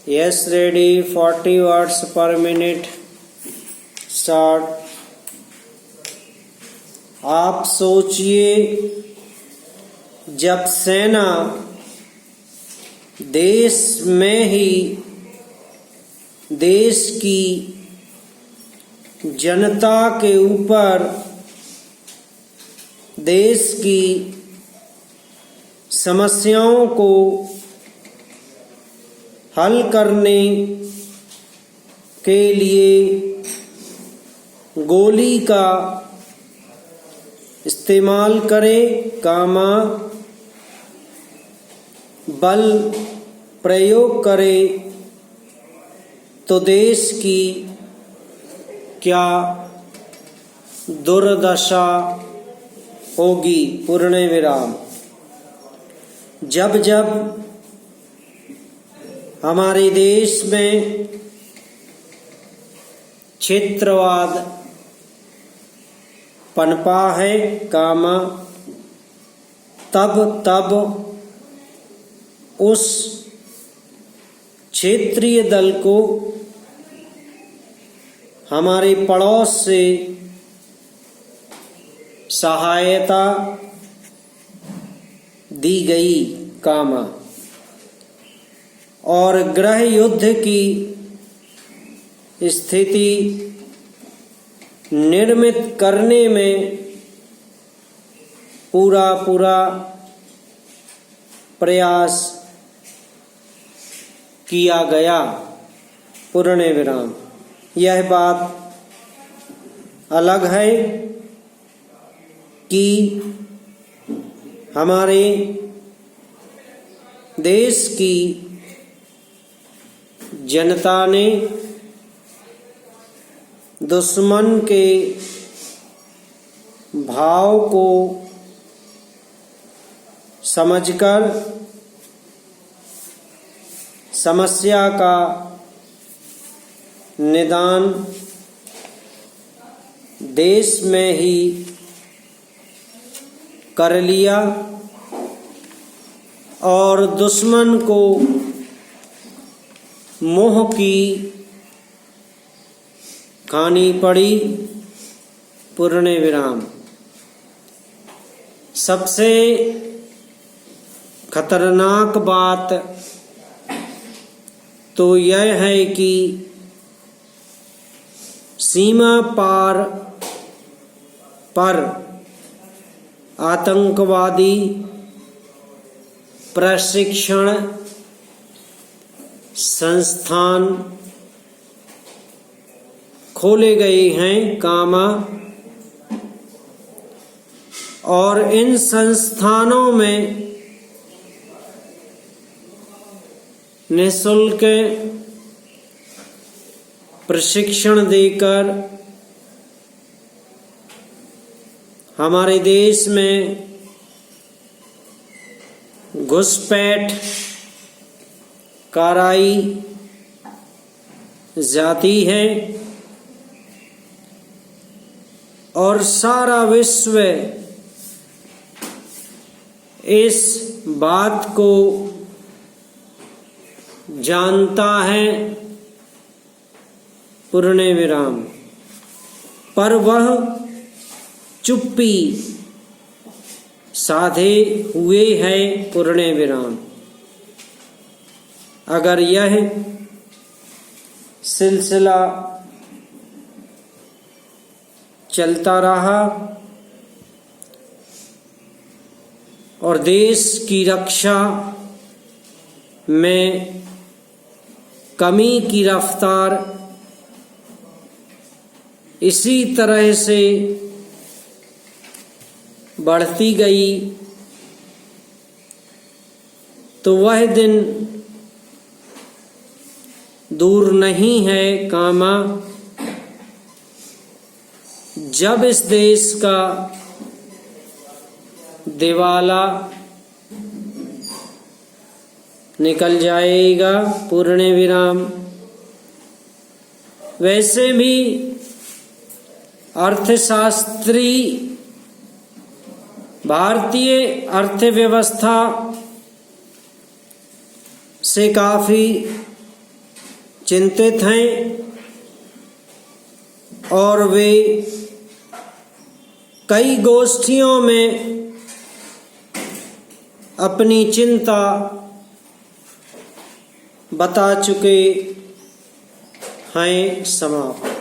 Yes, ready. 40 words per minute. Start. आप सोचिए, जब सेना देश में ही देश की जनता के ऊपर देश की समस्याओं को हल करने के लिए गोली का इस्तेमाल करे, बल प्रयोग करे, तो देश की क्या दुर्दशा होगी। पूर्ण विराम। जब जब हमारे देश में क्षेत्रवाद पनपा है, तब तब उस क्षेत्रीय दल को हमारे पड़ोस से सहायता दी गई, और गृह युद्ध की स्थिति निर्मित करने में पूरा प्रयास किया गया। पूर्ण विराम। यह बात अलग है कि हमारे देश की जनता ने दुश्मन के भाव को समझकर समस्या का निदान देश में ही कर लिया और दुश्मन को मुंह की खानी पड़ी। पूर्ण विराम। सबसे खतरनाक बात तो यह है कि सीमा पार पर आतंकवादी प्रशिक्षण संस्थान खोले गए हैं, और इन संस्थानों में निःशुल्क प्रशिक्षण देकर हमारे देश में घुसपैठ कराई जाती है और सारा विश्व इस बात को जानता है। पूर्ण विराम। पर वह चुप्पी साधे हुए है। पूर्ण विराम। अगर यह सिलसिला चलता रहा और देश की रक्षा में कमी की रफ्तार इसी तरह से बढ़ती गई, तो वह दिन दूर नहीं है, जब इस देश का दिवाला निकल जाएगा। पूर्ण विराम। वैसे भी अर्थशास्त्री भारतीय अर्थव्यवस्था से काफ़ी चिंतित हैं और वे कई गोष्ठियों में अपनी चिंता बता चुके हैं। समाप्त।